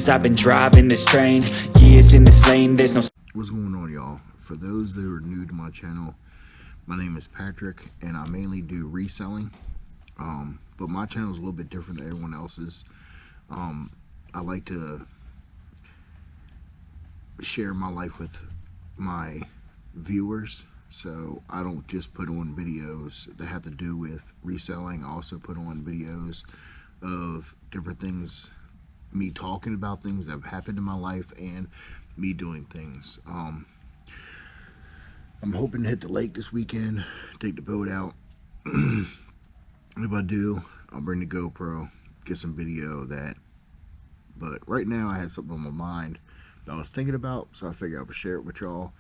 years I've been driving this train, years in this lane, there's no... What's going on, y'all? For those that are new to my channel, my name is Patrick, and I mainly do reselling. But my channel is a little bit different than everyone else's. I like to share my life with my viewers, so I don't just put on videos that have to do with reselling. I also put on videos of different things, me talking about things that have happened in my life and me doing things. I'm hoping to hit the lake this weekend, take the boat out. If I do, I'll bring the GoPro, get some video of that. But right now I had something on my mind that I was thinking about, so I figured I would share it with y'all.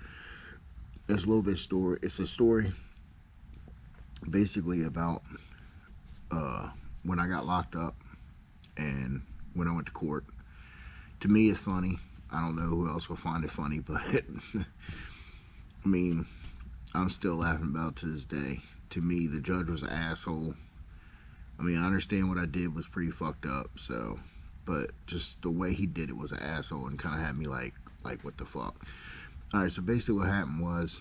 It's a little bit story. It's a story basically about when I got locked up and when I went to court. To me, it's funny. I don't know who else will find it funny, but I mean, I'm still laughing about it to this day. To me, the judge was an asshole. I mean, I understand what I did was pretty fucked up, so, but just the way he did it was an asshole and kind of had me like what the fuck. All right, so basically what happened was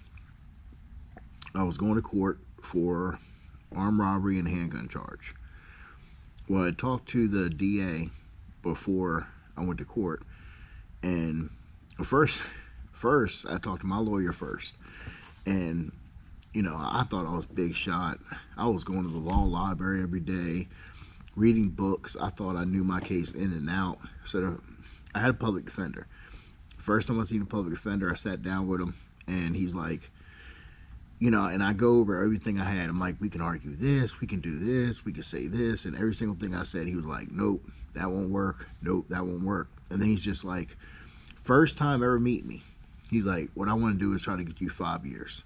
I was going to court for armed robbery and handgun charge. Well, I talked to the DA before I went to court, and first I talked to my lawyer first, and you know, I thought I was big shot. I was going to the law library every day, reading books. I thought I knew my case in and out. So I had a public defender. First time I seen a public defender, I sat down with him, and he's like, you know, and I go over everything I had. I'm like, we can argue this, we can do this, we can say this, and every single thing I said, he was like, nope, that won't work. Nope, that won't work. And then he's just like, first time ever meet me, he's like, what I want to do is try to get you 5 years.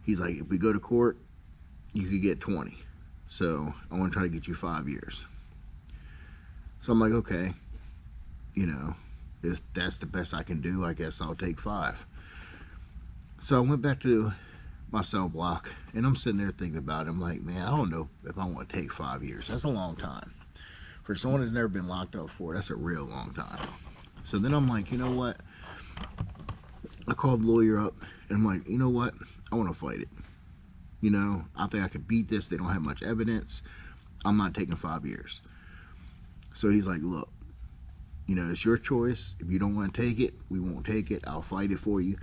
He's like, if we go to court, you could get 20. So I want to try to get you 5 years. So I'm like, okay, you know, if that's the best I can do, I guess I'll take 5. So I went back to my cell block, and I'm sitting there thinking about it. I'm like, man, I don't know if I want to take 5 years. That's a long time. For someone that's never been locked up before, that's a real long time. So then I'm like, you know what? I called the lawyer up, and I'm like, you know what? I want to fight it. You know, I think I could beat this. They don't have much evidence. I'm not taking 5 years. So he's like, look, you know, it's your choice. If you don't want to take it, we won't take it. I'll fight it for you.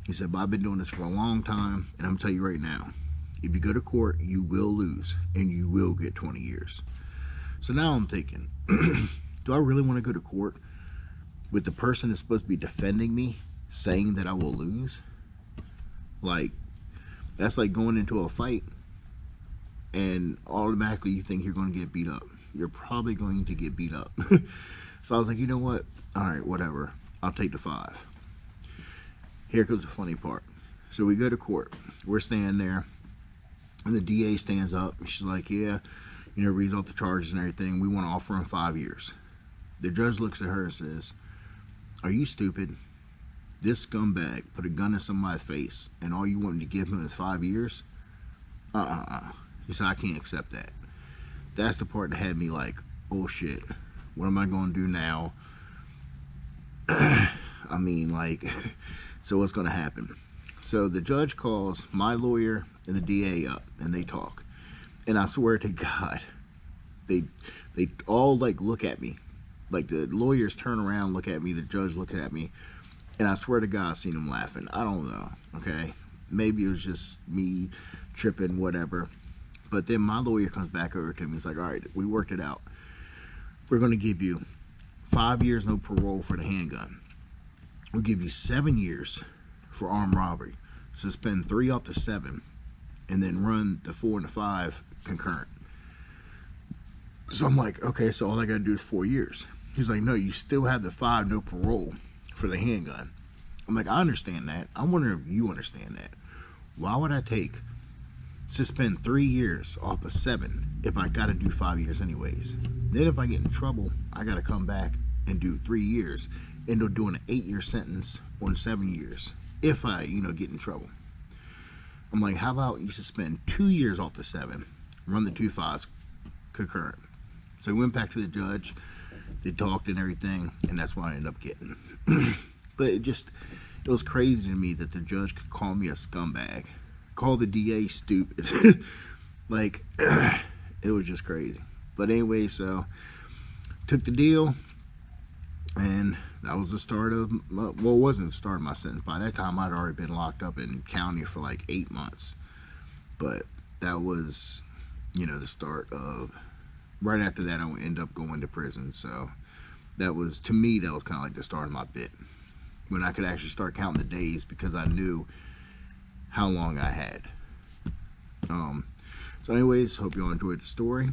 He said, but I've been doing this for a long time, and I'm going to tell you right now, if you go to court, you will lose, and you will get 20 years. So now I'm thinking, do I really want to go to court with the person that's supposed to be defending me saying that I will lose? Like, that's like going into a fight and automatically you think you're going to get beat up. You're probably going to get beat up. So I was like, you know what? All right, whatever. I'll take the 5. Here comes the funny part. So we go to court. We're standing there, and the DA stands up. She's like, yeah, you know, reads off the charges and everything. We want to offer him 5 years. The judge looks at her and says, are you stupid? This scumbag put a gun in somebody's face, and all you want to give him is 5 years? He said, I can't accept that. That's the part that had me like, oh shit, what am I going to do now? I mean, like, so what's going to happen? So the judge calls my lawyer and the DA up, and they talk. And I swear to God, they all like look at me. Like the lawyers turn around, look at me, the judge looking at me. And I swear to God, I seen him laughing. I don't know, okay? Maybe it was just me tripping, whatever. But then my lawyer comes back over to me. He's like, all right, we worked it out. We're going to give you 5 years, no parole for the handgun. We'll give you 7 years for armed robbery. Suspend 3 off the 7, and then run the 4 and the 5 concurrent. So I'm like, okay, so all I got to do is 4 years. He's like, no, you still have the 5, no parole for the handgun. I'm like, I understand that. I'm wondering if you understand that. Why would I suspend 3 years off of 7 if I got to do 5 years anyways? Then if I get in trouble, I got to come back and do 3 years, end up doing an 8-year sentence on 7 years if I, you know, get in trouble. I'm like, how about you suspend 2 years off the 7, run the 2 5s concurrent? So we went back to the judge. they talked and everything, and that's what I ended up getting. But it was crazy to me that the judge could call me a scumbag, call the DA stupid. Like, it was just crazy. But anyway, so took the deal, and that was the start of, well, it wasn't the start of my sentence. By that time, I'd already been locked up in county for like 8 months. But that was, the start of, right after that, I would end up going to prison. So that was, to me, that was kind of like the start of my bit, when I could actually start counting the days, because I knew how long I had. So anyways, hope you all enjoyed the story.